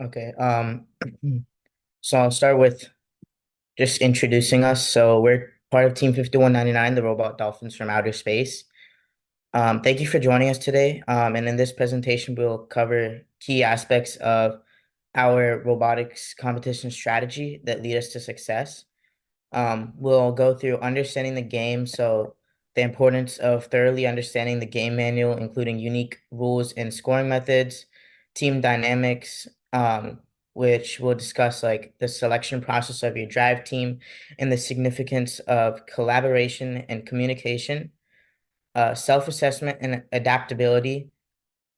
Okay. So I'll start with just introducing us. So we're part of Team 5199, the Robot Dolphins from Outer Space. Thank you for joining us today. And in this presentation, we'll cover key aspects of our robotics competition strategy that lead us to success. We'll go through understanding the game, so the importance of thoroughly understanding the game manual, including unique rules and scoring methods, team dynamics, which we'll discuss like the selection process of your drive team and the significance of collaboration and communication, self-assessment and adaptability,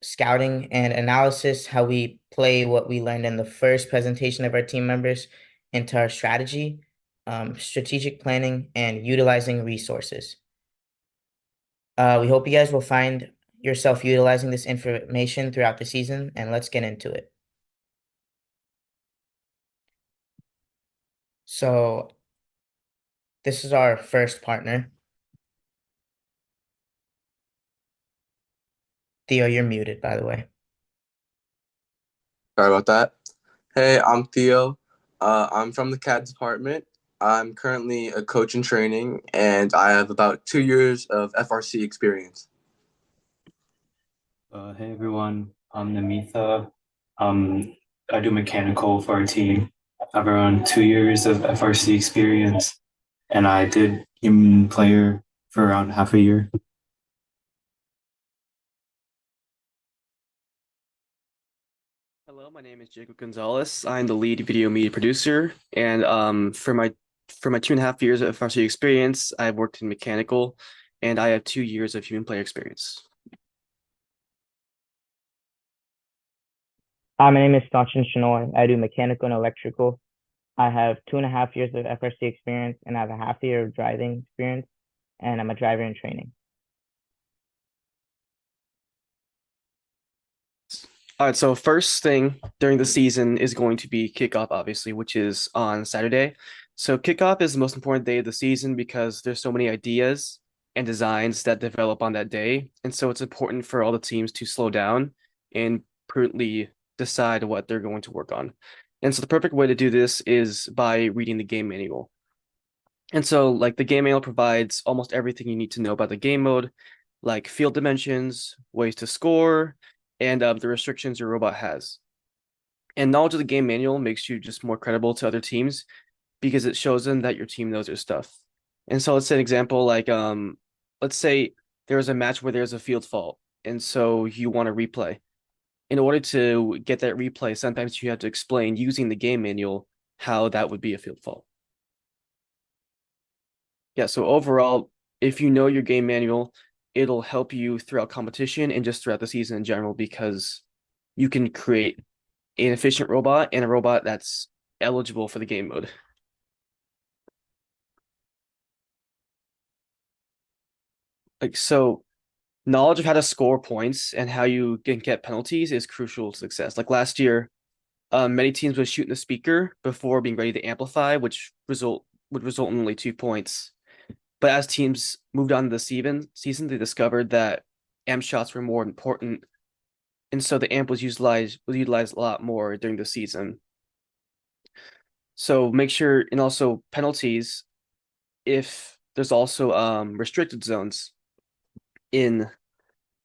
scouting and analysis, how we play what we learned in the first presentation of our team members into our strategy, strategic planning, and utilizing resources. We hope you guys will find yourself utilizing this information throughout the season, and let's get into it. So this is our first partner. Theo, you're muted, by the way. Sorry about that. Hey, I'm Theo. I'm from the CAD department. I'm currently a coach in training, and I have about 2 years of FRC experience. Hey everyone, I'm Namitha. I do mechanical for our team. I have around 2 years of FRC experience, and I did human player for around half a year. Hello, my name is Jacob Gonzalez. I'm the lead video media producer, and for my 2.5 years of FRC experience, I've worked in mechanical, and I have 2 years of human player experience. Hi, my name is Sachin Shenoy. I do mechanical and electrical. I have 2.5 years of FRC experience and I have a half year of driving experience, and I'm a driver in training. All right, so first thing during the season is going to be kickoff, obviously, which is on Saturday. So kickoff is the most important day of the season because there's so many ideas and designs that develop on that day. And so it's important for all the teams to slow down and prudently decide what they're going to work on. And so the perfect way to do this is by reading the game manual. And so like the game manual provides almost everything you need to know about the game mode, like field dimensions, ways to score, and the restrictions your robot has. And knowledge of the game manual makes you just more credible to other teams because it shows them that your team knows their stuff. And so let's say an example like let's say there was a match where there's a field fault, and so you want to replay. In order to get that replay, sometimes you have to explain using the game manual how that would be a field fault. Yeah, so overall, if you know your game manual, it'll help you throughout competition and just throughout the season in general because you can create an efficient robot and a robot that's eligible for the game mode. Like so, knowledge of how to score points and how you can get penalties is crucial to success. Like last year, many teams would shoot in the speaker before being ready to amplify, which would result in only 2 points. But as teams moved on to the season, they discovered that amp shots were more important, and so the amp was utilized a lot more during the season. So make sure, and also penalties, if there's also restricted zones in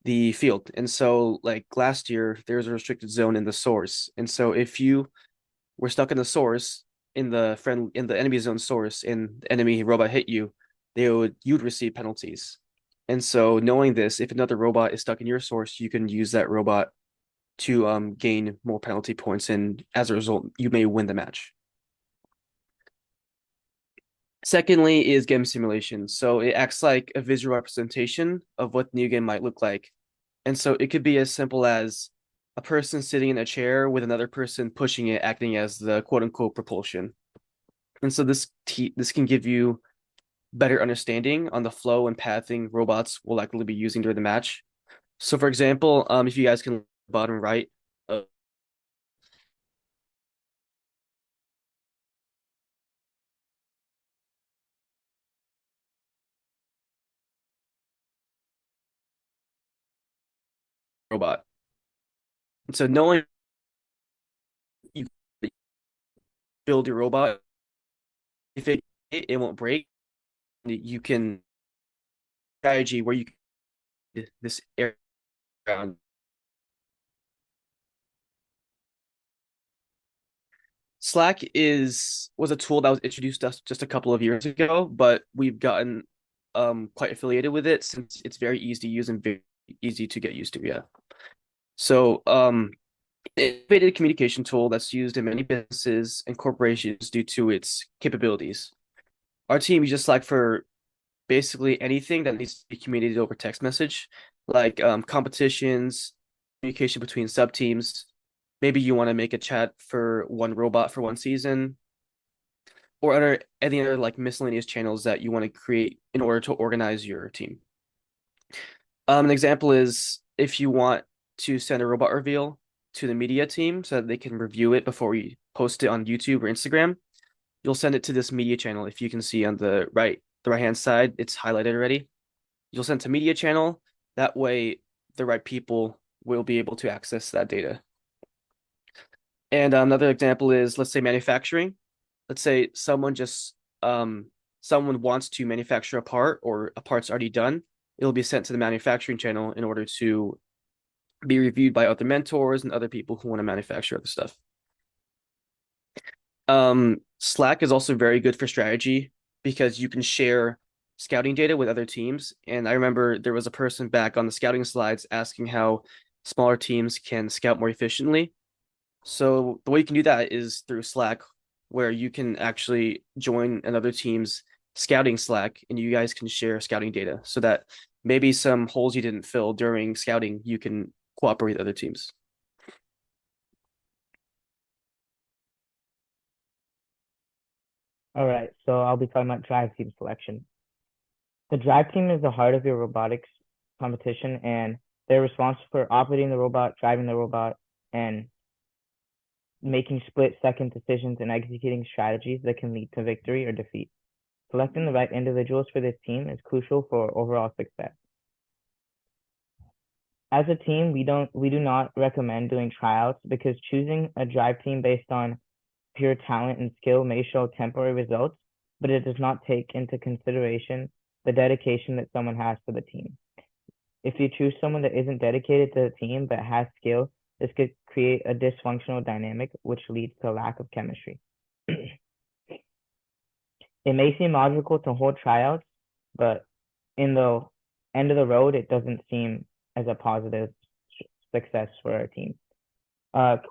the field. And so like last year, there's a restricted zone in the source. And so if you were stuck in the source in the enemy zone source and the enemy robot hit you, you'd receive penalties. And so knowing this, if another robot is stuck in your source, you can use that robot to gain more penalty points, and as a result, you may win the match. Secondly is game simulation. So it acts like a visual representation of what the new game might look like. And so it could be as simple as a person sitting in a chair with another person pushing it, acting as the quote unquote propulsion. And so this can give you better understanding on the flow and pathing robots will likely be using during the match. So for example, if you guys can bottom right, robot. And so knowing build your robot. If it won't break, you can strategy where you can this air ground. Slack was a tool that was introduced to us just a couple of years ago, but we've gotten quite affiliated with it since it's very easy to use and very easy to get used to. Yeah. So innovative communication tool that's used in many businesses and corporations due to its capabilities. Our team uses Slack for basically anything that needs to be communicated over text message, like competitions, communication between sub teams. Maybe you want to make a chat for one robot for one season, or any other like miscellaneous channels that you want to create in order to organize your team. An example is if you want to send a robot reveal to the media team so that they can review it before we post it on YouTube or Instagram, you'll send it to this media channel. If you can see on the right hand side, it's highlighted already. You'll send to media channel. That way, the right people will be able to access that data. And another example is, let's say manufacturing. Let's say someone wants to manufacture a part or a part's already done. It'll be sent to the manufacturing channel in order to be reviewed by other mentors and other people who want to manufacture other stuff. Slack is also very good for strategy because you can share scouting data with other teams. And I remember there was a person back on the scouting slides asking how smaller teams can scout more efficiently. So the way you can do that is through Slack, where you can actually join another team's scouting Slack and you guys can share scouting data so that maybe some holes you didn't fill during scouting, you can cooperate with other teams. All right, so I'll be talking about drive team selection. The drive team is the heart of your robotics competition, and they're responsible for operating the robot, driving the robot, and making split-second decisions and executing strategies that can lead to victory or defeat. Selecting the right individuals for this team is crucial for overall success. As a team, we do not recommend doing tryouts because choosing a drive team based on pure talent and skill may show temporary results, but it does not take into consideration the dedication that someone has to the team. If you choose someone that isn't dedicated to the team but has skill, this could create a dysfunctional dynamic, which leads to a lack of chemistry. It may seem logical to hold tryouts, but in the end of the road, it doesn't seem as a positive success for our team.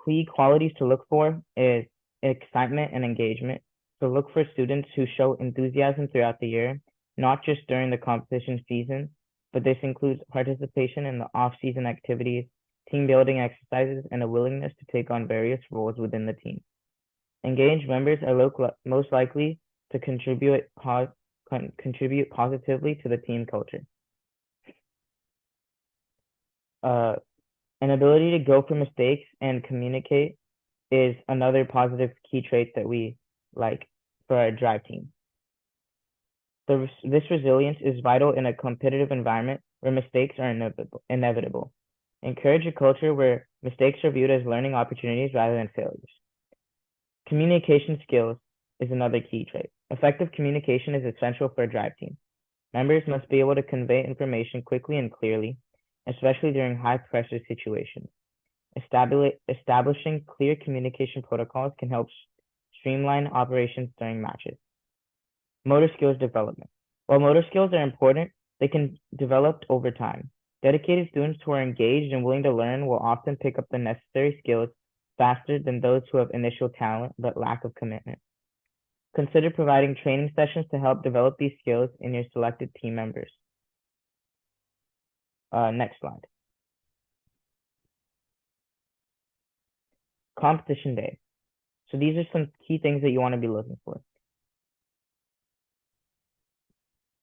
Key qualities to look for is excitement and engagement. So look for students who show enthusiasm throughout the year, not just during the competition season, but this includes participation in the off-season activities, team building exercises, and a willingness to take on various roles within the team. Engaged members are most likely to contribute positively to the team culture. An ability to go for mistakes and communicate is another positive key trait that we like for our drive team. This resilience is vital in a competitive environment where mistakes are inevitable. Encourage a culture where mistakes are viewed as learning opportunities rather than failures. Communication skills is another key trait. Effective communication is essential for a drive team. Members must be able to convey information quickly and clearly, especially during high-pressure situations. Establishing clear communication protocols can help streamline operations during matches. Motor skills development. While motor skills are important, they can develop over time. Dedicated students who are engaged and willing to learn will often pick up the necessary skills faster than those who have initial talent but lack of commitment. Consider providing training sessions to help develop these skills in your selected team members. Next slide. Competition day. So these are some key things that you want to be looking for.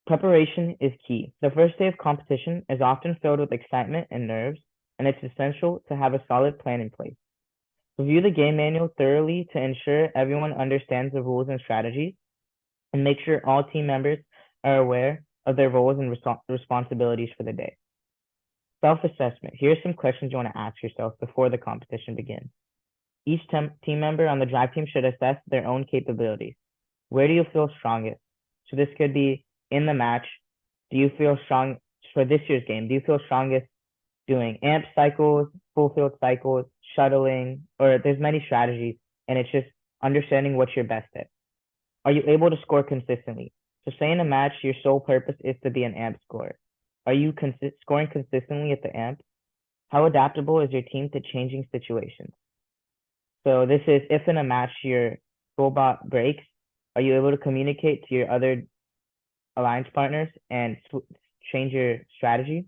Preparation is key. The first day of competition is often filled with excitement and nerves, and it's essential to have a solid plan in place. Review the game manual thoroughly to ensure everyone understands the rules and strategies, and make sure all team members are aware of their roles and responsibilities for the day. Self-assessment. Here are some questions you want to ask yourself before the competition begins. Each team member on the drive team should assess their own capabilities. Where do you feel strongest? So this could be in the match. Do you feel strong for this year's game? Do you feel strongest doing amp cycles, full field cycles, shuttling, or there's many strategies, and it's just understanding what you're best at. Are you able to score consistently? So say in a match, your sole purpose is to be an amp scorer. Are you scoring consistently at the amp? How adaptable is your team to changing situations? So this is if in a match your robot breaks, are you able to communicate to your other alliance partners and change your strategy?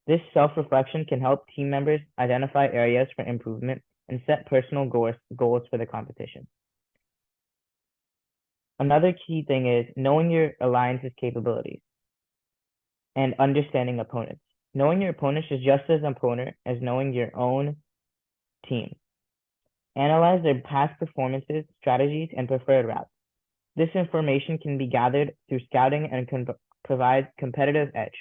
This self-reflection can help team members identify areas for improvement and set personal goals for the competition. Another key thing is knowing your alliance's capabilities and understanding opponents. Knowing your opponents is just as important as knowing your own team. Analyze their past performances, strategies, and preferred routes. This information can be gathered through scouting and can provide competitive edge.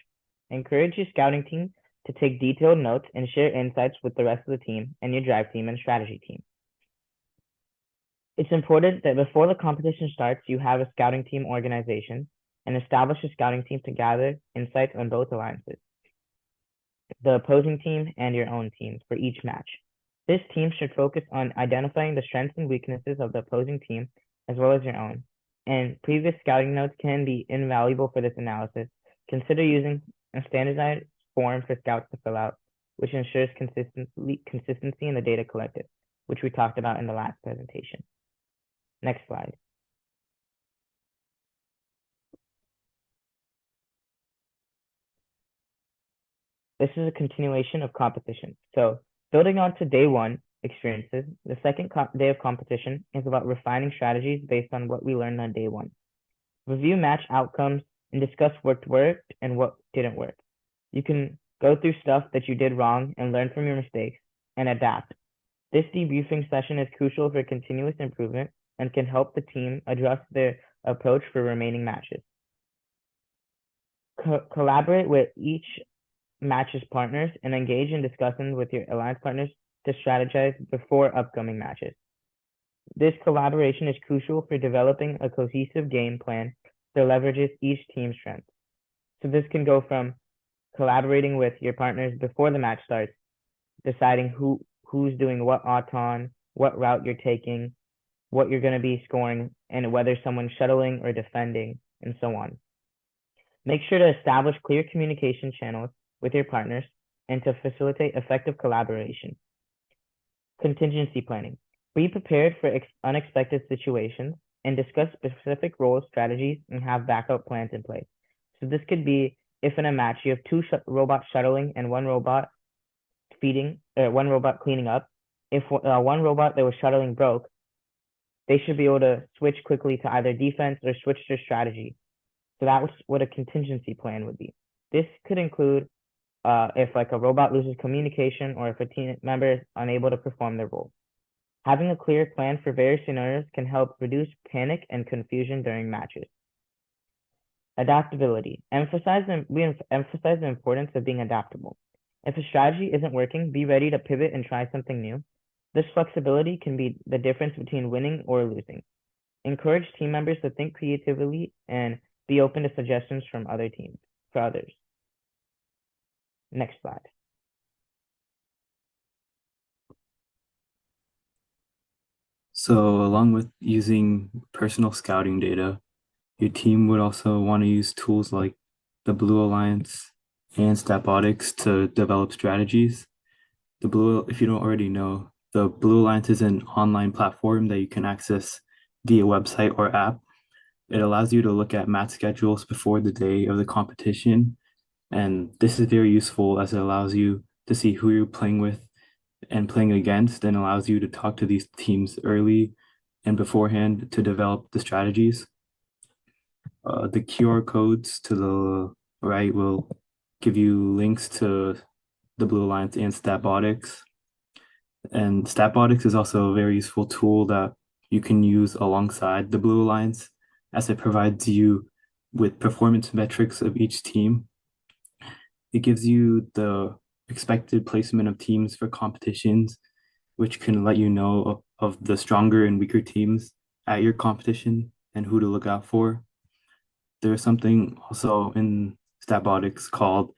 Encourage your scouting team to take detailed notes and share insights with the rest of the team and your drive team and strategy team. It's important that before the competition starts, you have a scouting team organization and establish a scouting team to gather insights on both alliances, the opposing team and your own team for each match. This team should focus on identifying the strengths and weaknesses of the opposing team as well as your own. And previous scouting notes can be invaluable for this analysis. Consider using a standardized form for scouts to fill out, which ensures consistency in the data collected, which we talked about in the last presentation. Next slide. This is a continuation of competition. So building on to day one experiences, the second day of competition is about refining strategies based on what we learned on day one. Review match outcomes and discuss what worked and what didn't work. You can go through stuff that you did wrong and learn from your mistakes and adapt. This debriefing session is crucial for continuous improvement and can help the team adjust their approach for remaining matches. Collaborate with each match's partners and engage in discussions with your alliance partners to strategize before upcoming matches. This collaboration is crucial for developing a cohesive game plan that leverages each team's strengths. So this can go from collaborating with your partners before the match starts, deciding who's doing what auton, what route you're taking, what you're going to be scoring, and whether someone's shuttling or defending, and so on. Make sure to establish clear communication channels with your partners and to facilitate effective collaboration. Contingency planning. Be prepared for unexpected situations and discuss specific roles, strategies, and have backup plans in place. So this could be if in a match you have two robots shuttling and one robot feeding, or one robot cleaning up. If one robot that was shuttling broke, they should be able to switch quickly to either defense or switch their strategy. So that was what a contingency plan would be. This could include if like a robot loses communication or if a team member is unable to perform their role. Having a clear plan for various scenarios can help reduce panic and confusion during matches. Adaptability. We emphasize the importance of being adaptable. If a strategy isn't working, be ready to pivot and try something new. This flexibility can be the difference between winning or losing. Encourage team members to think creatively and be open to suggestions from other teams, for others. Next slide. So along with using personal scouting data, your team would also want to use tools like the Blue Alliance and Statistics to develop strategies. If you don't already know, the Blue Alliance is an online platform that you can access via website or app. It allows you to look at match schedules before the day of the competition. And this is very useful as it allows you to see who you're playing with and playing against, and allows you to talk to these teams early and beforehand to develop the strategies. The QR codes to the right will give you links to the Blue Alliance and Statistics. And Statistics is also a very useful tool that you can use alongside the Blue Alliance, as it provides you with performance metrics of each team. It gives you the expected placement of teams for competitions, which can let you know of the stronger and weaker teams at your competition and who to look out for. There's something also in Statistics called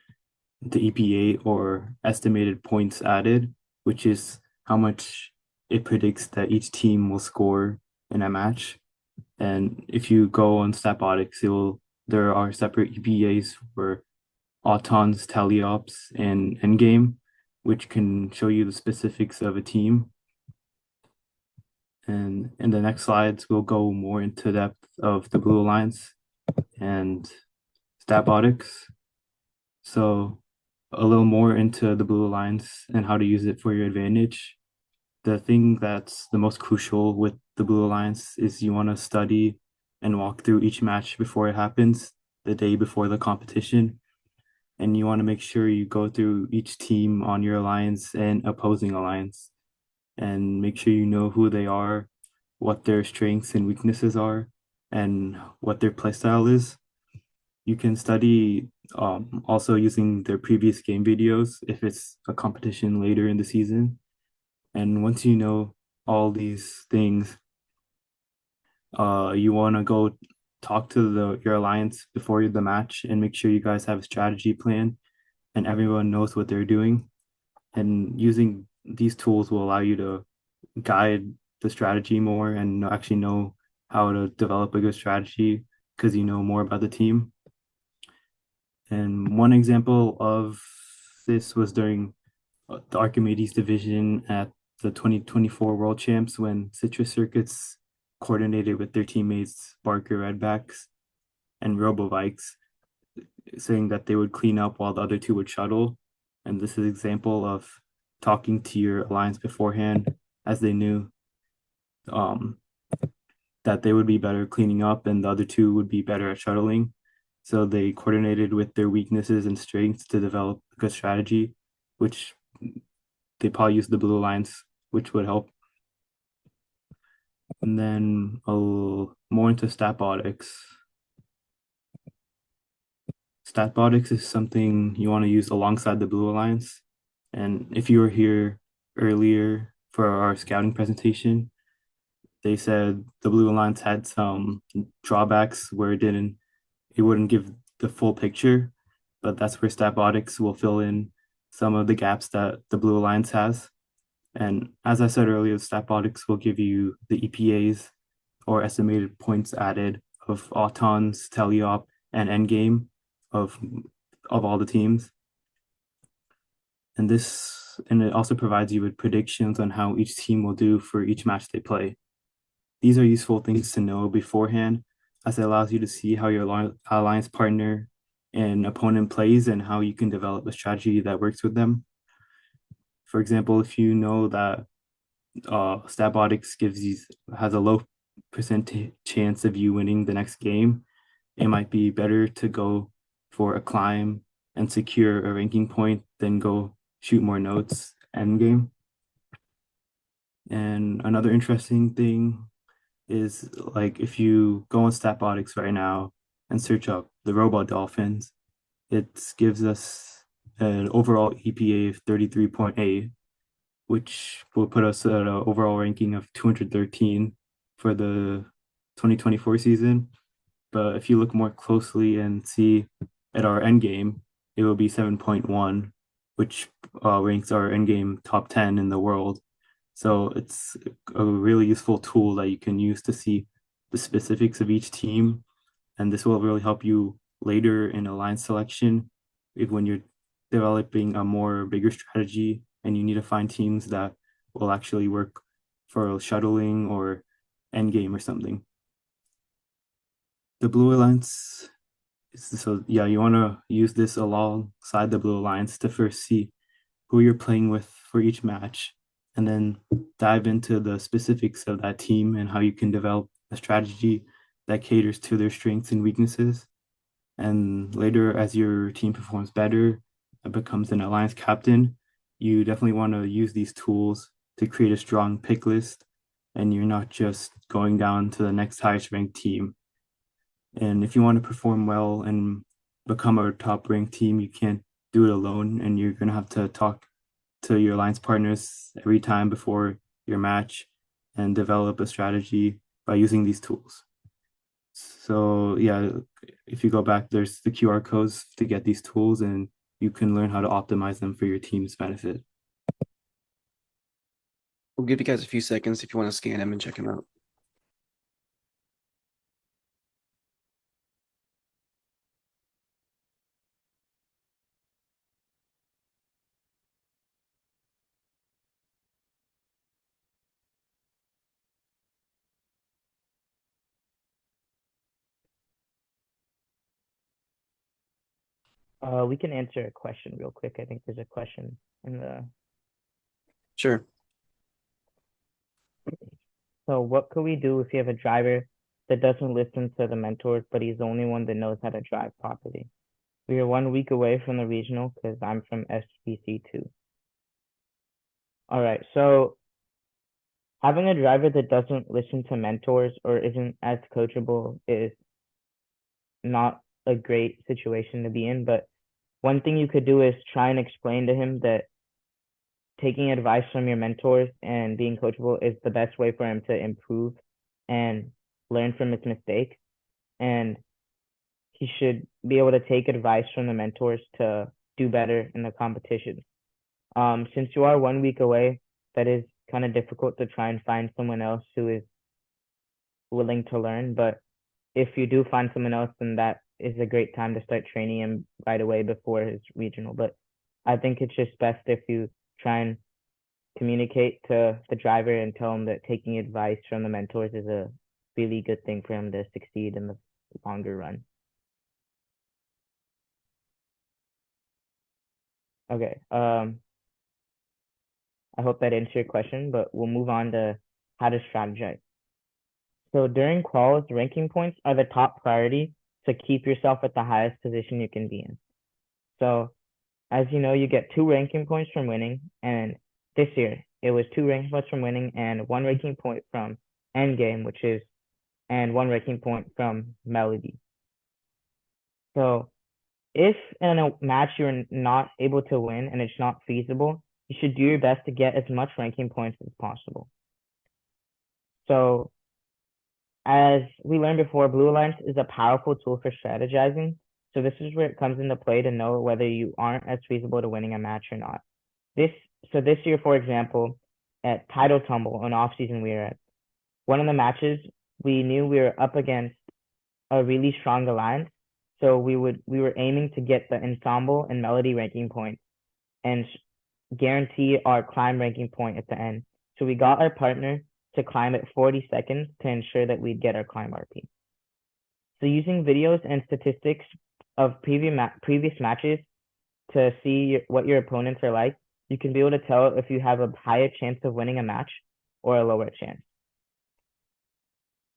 the EPA, or estimated points added, which is how much it predicts that each team will score in a match. And if you go on Statistics, there are separate EPAs for autons, teleops, and endgame, which can show you the specifics of a team. And in the next slides, we'll go more into depth of the blue lines and Statistics. So a little more into the blue lines and how to use it for your advantage. The thing that's the most crucial with the blue alliance is you want to study and walk through each match before it happens, the day before the competition. And you want to make sure you go through each team on your alliance and opposing alliance and make sure you know who they are, what their strengths and weaknesses are, and what their playstyle is. You can study also using their previous game videos if it's a competition later in the season. And once you know all these things, you want to go talk to your alliance before the match and make sure you guys have a strategy plan and everyone knows what they're doing. And using these tools will allow you to guide the strategy more and actually know how to develop a good strategy because you know more about the team. And one example of this was during the Archimedes division at the 2024 World Champs when Citrus Circuits coordinated with their teammates Barker Redbacks and Robovikes, saying that they would clean up while the other two would shuttle. And this is an example of talking to your alliance beforehand, as they knew that they would be better cleaning up and the other two would be better at shuttling. So they coordinated with their weaknesses and strengths to develop a good strategy, which they probably used the blue alliance, which would help. And then a little more into Statistics. Statistics is something you want to use alongside the blue alliance. And if you were here earlier for our scouting presentation, they said the blue alliance had some drawbacks where it wouldn't give the full picture, but that's where Statistics will fill in some of the gaps that the blue alliance has. And as I said earlier, Statistics will give you the EPAs, or estimated points added, of autons, teleop, and endgame of all the teams. And it also provides you with predictions on how each team will do for each match they play. These are useful things to know beforehand, as it allows you to see how your alliance partner and opponent plays and how you can develop a strategy that works with them. For example, if you know that Statistics has a low percentage chance of you winning the next game, it might be better to go for a climb and secure a ranking point than go shoot more notes end game. And another interesting thing is, like, if you go on Statistics right now and search up the robot dolphins, it gives us an overall EPA of 33.8, which will put us at an overall ranking of 213 for the 2024 season. But if you look more closely and see at our end game, it will be 7.1, which ranks our end game top 10 in the world. So it's a really useful tool that you can use to see the specifics of each team. And this will really help you later in alliance selection when you're developing a more bigger strategy and you need to find teams that will actually work for shuttling or endgame or something. The blue alliance you want to use this alongside the blue alliance to first see who you're playing with for each match, and then dive into the specifics of that team and how you can develop a strategy that caters to their strengths and weaknesses. And later, as your team performs better and becomes an alliance captain, you definitely want to use these tools to create a strong pick list, and you're not just going down to the next highest ranked team. And if you want to perform well and become a top ranked team, you can't do it alone, and you're going to have to talk to your alliance partners every time before your match and develop a strategy by using these tools. So yeah, if you go back, there's the QR codes to get these tools, and you can learn how to optimize them for your team's benefit. We'll give you guys a few seconds if you want to scan them and check them out. We can answer a question real quick. I think there's a question in the. Sure. So what could we do if you have a driver that doesn't listen to the mentors, but he's the only one that knows how to drive properly? We are 1 week away from the regional because I'm from SBC too. All right, so having a driver that doesn't listen to mentors or isn't as coachable is not a great situation to be in. But one thing you could do is try and explain to him that taking advice from your mentors and being coachable is the best way for him to improve and learn from his mistakes. And he should be able to take advice from the mentors to do better in the competition. Since you are 1 week away, that is kind of difficult to try and find someone else who is willing to learn. But if you do find someone else, then that is a great time to start training him right away before his regional. But I think it's just best if you try and communicate to the driver and tell him that taking advice from the mentors is a really good thing for him to succeed in the longer run. Okay. I hope that answered your question, but we'll move on to how to strategize. So during quals, ranking points are the top priority to keep yourself at the highest position you can be in. So as you know, you get 2 ranking points from winning, and this year it was 2 ranking points from winning and 1 ranking point from endgame, and 1 ranking point from melody. So if in a match you're not able to win and it's not feasible, you should do your best to get as much ranking points as possible. So as we learned before, Blue Alliance is a powerful tool for strategizing. So this is where it comes into play to know whether you aren't as feasible to winning a match or not. This year, for example, at Title Tumble, an off-season we were at, one of the matches, we knew we were up against a really strong alliance. So we were aiming to get the ensemble and melody ranking points and guarantee our climb ranking point at the end. So we got our partner to climb at 40 seconds to ensure that we'd get our climb RP. So using videos and statistics of previous matches to see what your opponents are like, you can be able to tell if you have a higher chance of winning a match or a lower chance.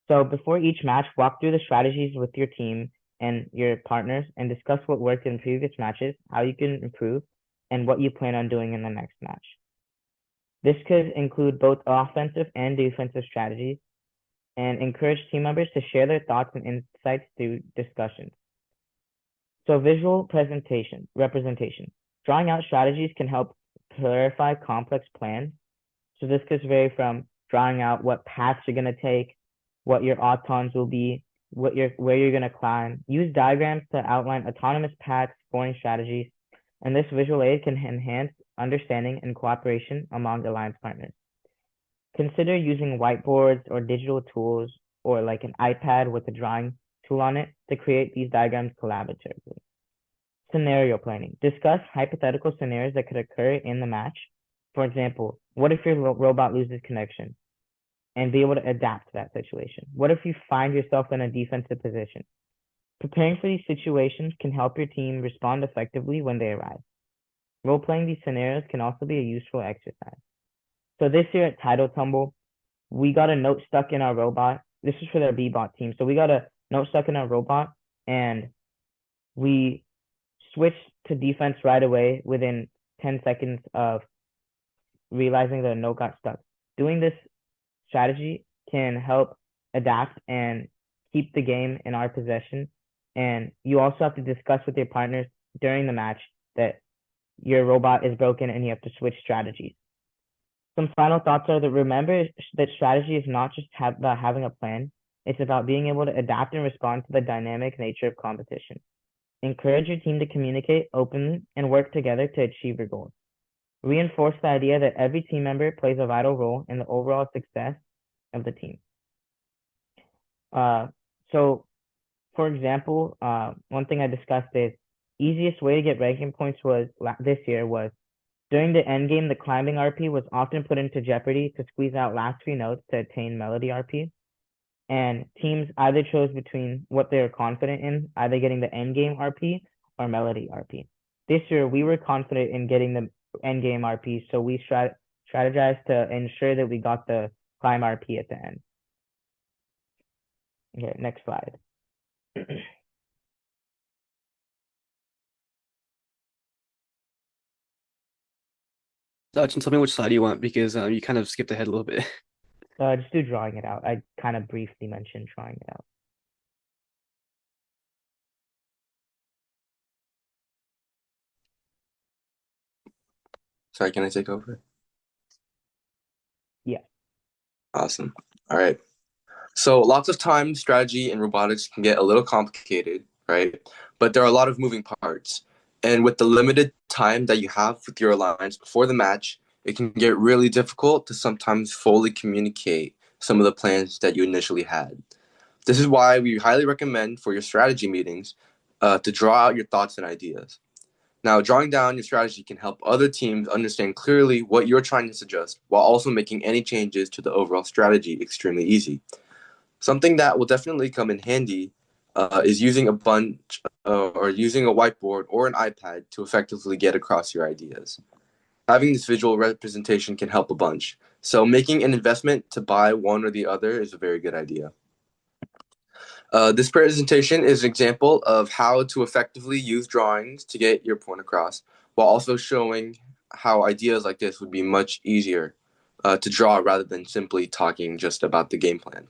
So before each match, walk through the strategies with your team and your partners and discuss what worked in previous matches, how you can improve, and what you plan on doing in the next match. This could include both offensive and defensive strategies and encourage team members to share their thoughts and insights through discussions. So visual representation. Drawing out strategies can help clarify complex plans. So this could vary from drawing out what paths you're going to take, what your autons will be, where you're going to climb. Use diagrams to outline autonomous paths, scoring strategies, and this visual aid can enhance understanding and cooperation among alliance partners. Consider using whiteboards or digital tools or like an iPad with a drawing tool on it to create these diagrams collaboratively. Scenario planning. Discuss hypothetical scenarios that could occur in the match. For example, what if your robot loses connection? And be able to adapt to that situation. What if you find yourself in a defensive position? Preparing for these situations can help your team respond effectively when they arrive. Role-playing these scenarios can also be a useful exercise. So this year at Title Tumble, we got a note stuck in our robot. This is for their B-bot team. So we got a note stuck in our robot, and we switched to defense right away within 10 seconds of realizing the note got stuck. Doing this strategy can help adapt and keep the game in our possession. And you also have to discuss with your partners during the match that your robot is broken and you have to switch strategies. Some final thoughts are that remember that strategy is not just about having a plan. It's about being able to adapt and respond to the dynamic nature of competition. Encourage your team to communicate openly and work together to achieve your goals. Reinforce the idea that every team member plays a vital role in the overall success of the team. So, for example, one thing I discussed is easiest way to get ranking points was this year was during the end game, the climbing RP was often put into jeopardy to squeeze out last few notes to attain melody RP. And teams either chose between what they were confident in, either getting the end game RP or melody RP. This year, we were confident in getting the end game RP, so we strategized to ensure that we got the climb RP at the end. Okay, next slide. Sachin, tell me which slide you want because you kind of skipped ahead a little bit. Just do drawing it out. I kind of briefly mentioned drawing it out. Sorry, can I take over? Yeah. Awesome. All right. So lots of times strategy in robotics can get a little complicated, right? But there are a lot of moving parts. And with the limited time that you have with your alliance before the match, it can get really difficult to sometimes fully communicate some of the plans that you initially had. This is why we highly recommend for your strategy meetings to draw out your thoughts and ideas. Now, drawing down your strategy can help other teams understand clearly what you're trying to suggest while also making any changes to the overall strategy extremely easy. Something that will definitely come in handy is using a bunch or using a whiteboard or an iPad to effectively get across your ideas. Having this visual representation can help a bunch. So making an investment to buy one or the other is a very good idea. This presentation is an example of how to effectively use drawings to get your point across, while also showing how ideas like this would be much easier to draw rather than simply talking just about the game plan.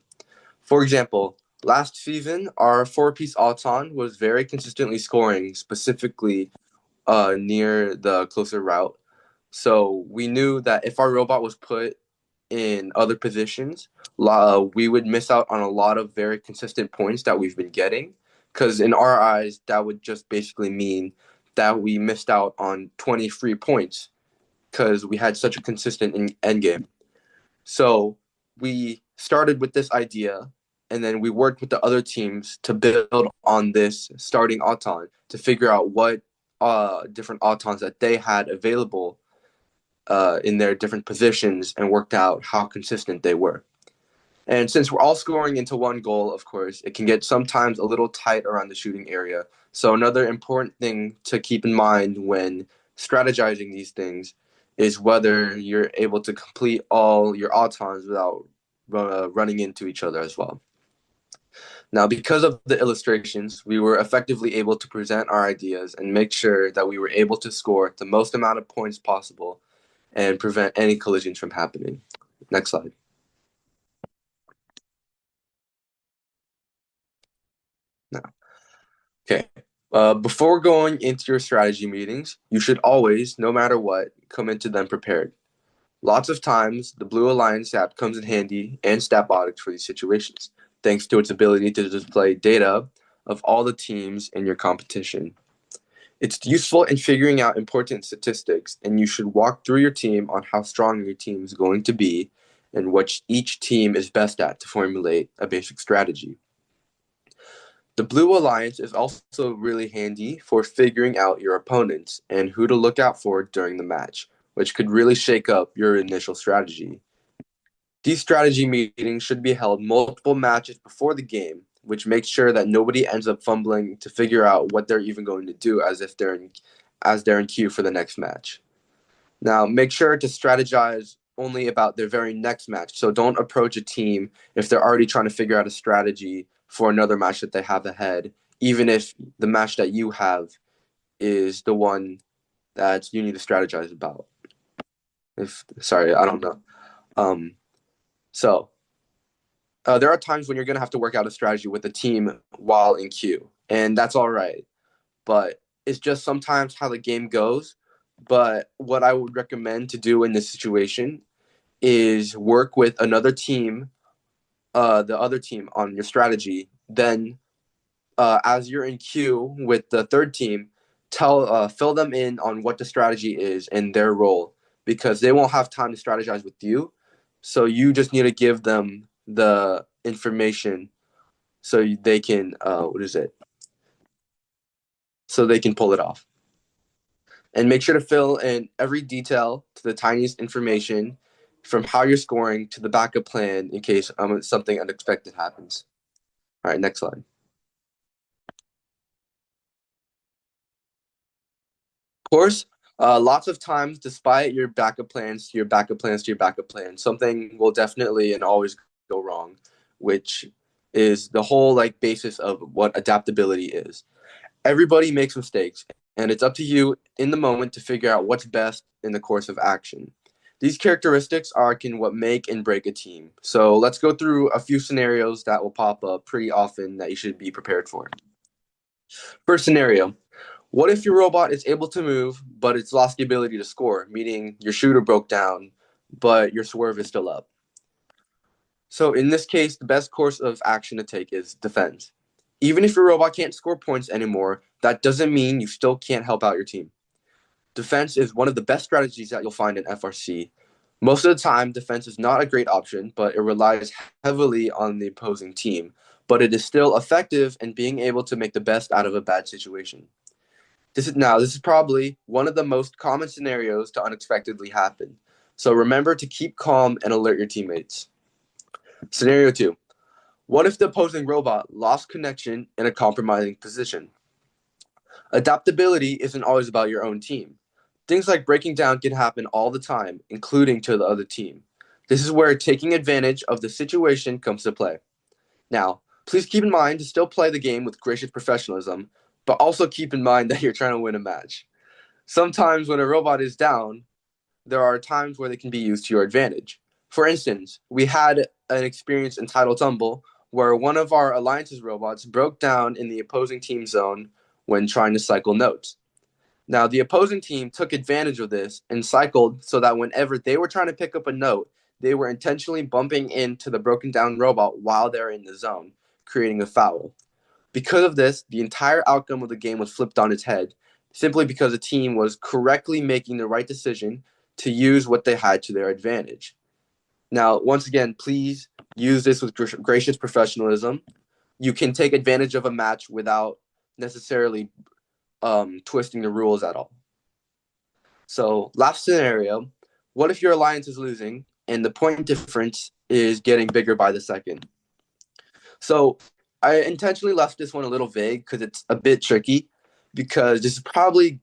For example, last season, our four-piece Auton was very consistently scoring, specifically near the closer route. So we knew that if our robot was put in other positions, we would miss out on a lot of very consistent points that we've been getting. Because in our eyes, that would just basically mean that we missed out on 20 free points because we had such a consistent end game. So we started with this idea, and then we worked with the other teams to build on this starting Auton to figure out what different Autons that they had available in their different positions and worked out how consistent they were. And since we're all scoring into one goal, of course, it can get sometimes a little tight around the shooting area. So another important thing to keep in mind when strategizing these things is whether you're able to complete all your autons without running into each other as well. Now, because of the illustrations, we were effectively able to present our ideas and make sure that we were able to score the most amount of points possible and prevent any collisions from happening. Next slide. Now, okay. Before going into your strategy meetings, you should always, no matter what, come into them prepared. Lots of times, the Blue Alliance app comes in handy and Statbotics for these situations, thanks to its ability to display data of all the teams in your competition. It's useful in figuring out important statistics, and you should walk through your team on how strong your team is going to be and what each team is best at to formulate a basic strategy. The Blue Alliance is also really handy for figuring out your opponents and who to look out for during the match, which could really shake up your initial strategy. These strategy meetings should be held multiple matches before the game, which makes sure that nobody ends up fumbling to figure out what they're even going to do as they're in queue for the next match. Now, make sure to strategize only about their very next match. So don't approach a team if they're already trying to figure out a strategy for another match that they have ahead, even if the match that you have is the one that you need to strategize about. Sorry, I don't know. So there are times when you're going to have to work out a strategy with a team while in queue, and that's all right. But it's just sometimes how the game goes. But what I would recommend to do in this situation is work with another team, the other team on your strategy. Then, as you're in queue with the third team, fill them in on what the strategy is and their role, because they won't have time to strategize with you. So you just need to give them the information so they can so they can pull it off. And make sure to fill in every detail to the tiniest information, from how you're scoring to the backup plan in case something unexpected happens. All right, next slide. Of course, lots of times, despite your backup plans to your backup plans to your backup plan, something will definitely and always go wrong, which is the whole basis of what adaptability is. Everybody makes mistakes, and it's up to you in the moment to figure out what's best in the course of action. These characteristics can what make and break a team. So let's go through a few scenarios that will pop up pretty often that you should be prepared for. First scenario: what if your robot is able to move, but it's lost the ability to score, meaning your shooter broke down, but your swerve is still up? So in this case, the best course of action to take is defense. Even if your robot can't score points anymore, that doesn't mean you still can't help out your team. Defense is one of the best strategies that you'll find in FRC. Most of the time, defense is not a great option, but it relies heavily on the opposing team. But it is still effective in being able to make the best out of a bad situation. This is probably one of the most common scenarios to unexpectedly happen. So remember to keep calm and alert your teammates. Scenario 2. What if the opposing robot lost connection in a compromising position? Adaptability isn't always about your own team. Things like breaking down can happen all the time, including to the other team. This is where taking advantage of the situation comes to play. Now, please keep in mind to still play the game with gracious professionalism, but also keep in mind that you're trying to win a match. Sometimes when a robot is down, there are times where they can be used to your advantage. For instance, we had an experience in Title Tumble where one of our Alliance's robots broke down in the opposing team zone when trying to cycle notes. Now, the opposing team took advantage of this and cycled so that whenever they were trying to pick up a note, they were intentionally bumping into the broken down robot while they're in the zone, creating a foul. Because of this, the entire outcome of the game was flipped on its head, simply because the team was correctly making the right decision to use what they had to their advantage. Now, once again, please use this with gracious professionalism. You can take advantage of a match without necessarily twisting the rules at all. So, last scenario: what if your alliance is losing and the point difference is getting bigger by the second? So, I intentionally left this one a little vague because it's a bit tricky, because this is probably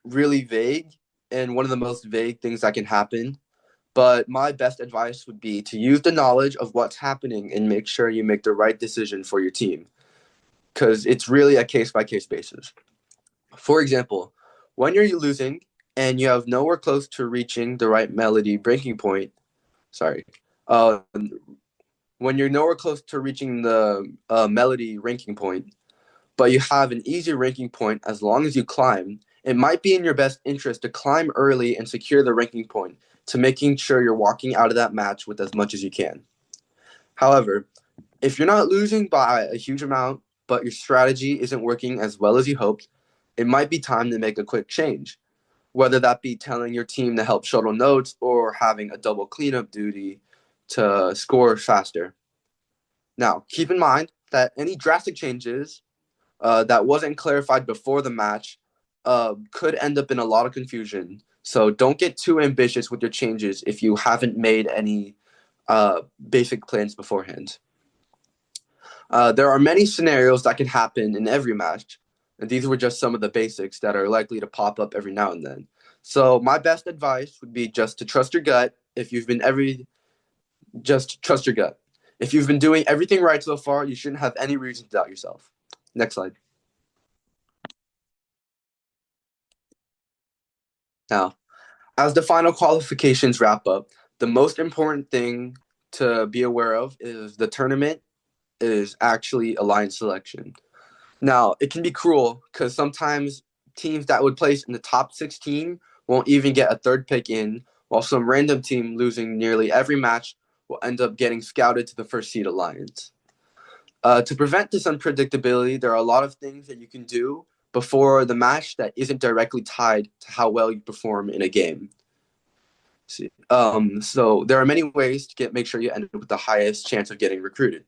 really vague and one of the most vague things that can happen. But my best advice would be to use the knowledge of what's happening and make sure you make the right decision for your team, because it's really a case-by-case basis. For example, when you're losing and you have nowhere close to reaching the right melody breaking point, when you're nowhere close to reaching the melody ranking point, but you have an easy ranking point as long as you climb, it might be in your best interest to climb early and secure the ranking point, to making sure you're walking out of that match with as much as you can. However, if you're not losing by a huge amount, but your strategy isn't working as well as you hoped, it might be time to make a quick change, whether that be telling your team to help shuttle notes or having a double cleanup duty to score faster. Now, keep in mind that any drastic changes that wasn't clarified before the match could end up in a lot of confusion. So don't get too ambitious with your changes if you haven't made any basic plans beforehand. There are many scenarios that can happen in every match, and these were just some of the basics that are likely to pop up every now and then. So my best advice would be just to trust your gut. Just trust your gut. If you've been doing everything right so far, you shouldn't have any reason to doubt yourself. Next slide. Now, as the final qualifications wrap up, the most important thing to be aware of is the tournament is actually alliance selection. Now, it can be cruel because sometimes teams that would place in the top 16 won't even get a third pick in, while some random team losing nearly every match will end up getting scouted to the first seed alliance. To prevent this unpredictability, there are a lot of things that you can do before the match that isn't directly tied to how well you perform in a game. So there are many ways to make sure you end up with the highest chance of getting recruited.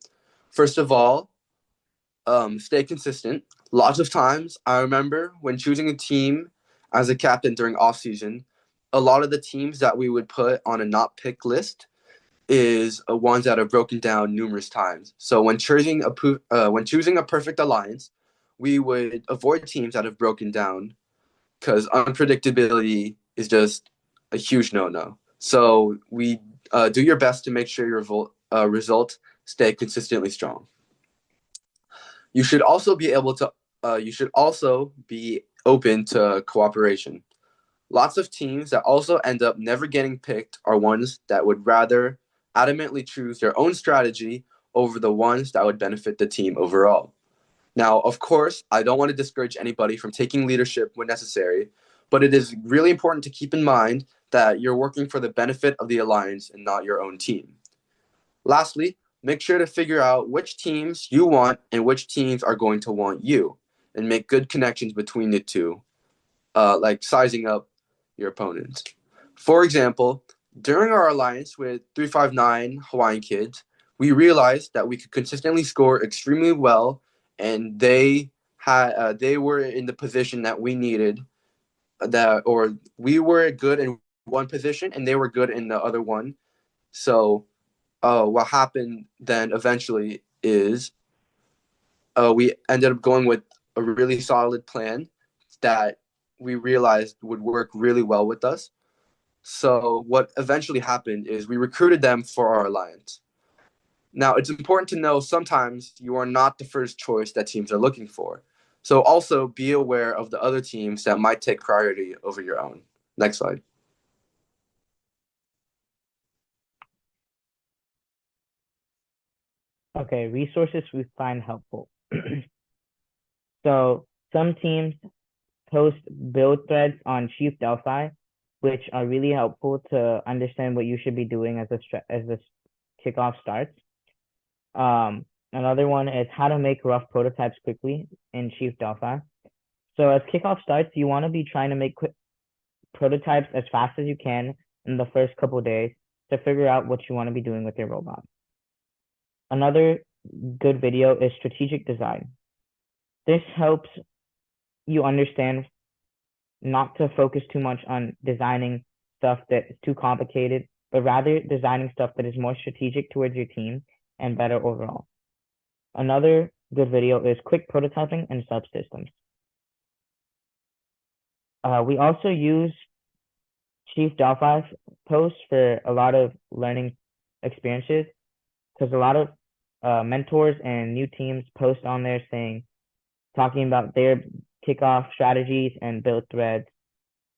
First of all, stay consistent. Lots of times, I remember when choosing a team as a captain during off season, a lot of the teams that we would put on a not pick list is ones that are broken down numerous times. So when choosing a perfect alliance, we would avoid teams that have broken down because unpredictability is just a huge no-no. So we do your best to make sure your result stay consistently strong. You should also be able to. You should also be open to cooperation. Lots of teams that also end up never getting picked are ones that would rather adamantly choose their own strategy over the ones that would benefit the team overall. Now, of course, I don't want to discourage anybody from taking leadership when necessary, but it is really important to keep in mind that you're working for the benefit of the alliance and not your own team. Lastly, make sure to figure out which teams you want and which teams are going to want you, and make good connections between the two, like sizing up your opponents. For example, during our alliance with 359 Hawaiian Kids, we realized that we could consistently score extremely well, and they were in the position that we needed, or we were good in one position and they were good in the other one. So what happened then eventually is we ended up going with a really solid plan that we realized would work really well with us. So what eventually happened is we recruited them for our alliance. Now, it's important to know sometimes you are not the first choice that teams are looking for. So also be aware of the other teams that might take priority over your own. Next slide. Okay, resources we find helpful. So some teams post build threads on Chief Delphi, which are really helpful to understand what you should be doing as this kickoff starts. Another one is how to make rough prototypes quickly in Chief Delphi. So as kickoff starts, you want to be trying to make quick prototypes as fast as you can in the first couple days to figure out what you want to be doing with your robot. Another good video is strategic design. This helps you understand not to focus too much on designing stuff that is too complicated, but rather designing stuff that is more strategic towards your team and better overall. Another good video is quick prototyping and subsystems. We also use Chief Delphi posts for a lot of learning experiences because a lot of mentors and new teams post on there talking about their kickoff strategies and build threads,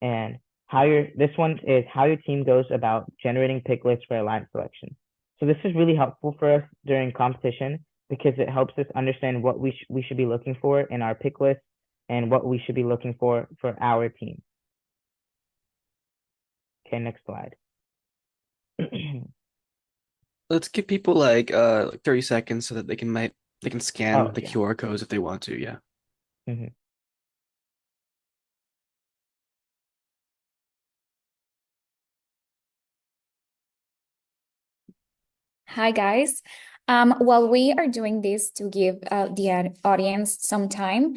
and this one is how your team goes about generating pick lists for alliance selection. So this is really helpful for us during competition because it helps us understand what we should be looking for in our pick list and what we should be looking for our team. Okay, next slide. Let's give people like 30 seconds so that they can scan the yeah. QR codes if they want to, yeah. Mhm. Hi, guys. While we are doing this to give the audience some time,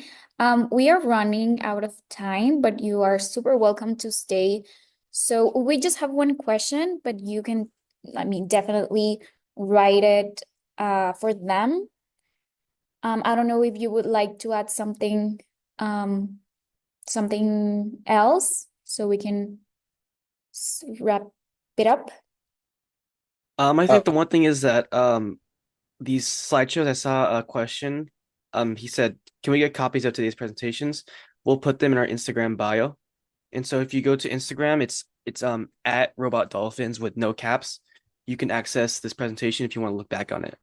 we are running out of time, but you are super welcome to stay. So we just have one question, but you can, definitely write it for them. I don't know if you would like to add something else so we can wrap it up. I think the one thing is that these slideshows, I saw a question. He said, "Can we get copies of today's presentations? We'll put them in our Instagram bio." And so if you go to Instagram, it's at Robot Dolphins with no caps. You can access this presentation if you want to look back on it.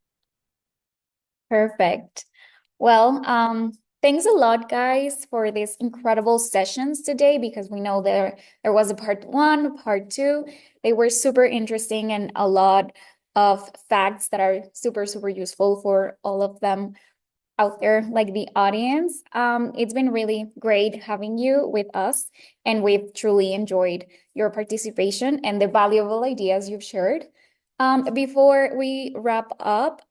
Perfect. Well, Thanks a lot, guys, for these incredible sessions today because we know there was a part one, part two. They were super interesting and a lot of facts that are super, super useful for all of them out there, like the audience. It's been really great having you with us, and we've truly enjoyed your participation and the valuable ideas you've shared. Before we wrap up,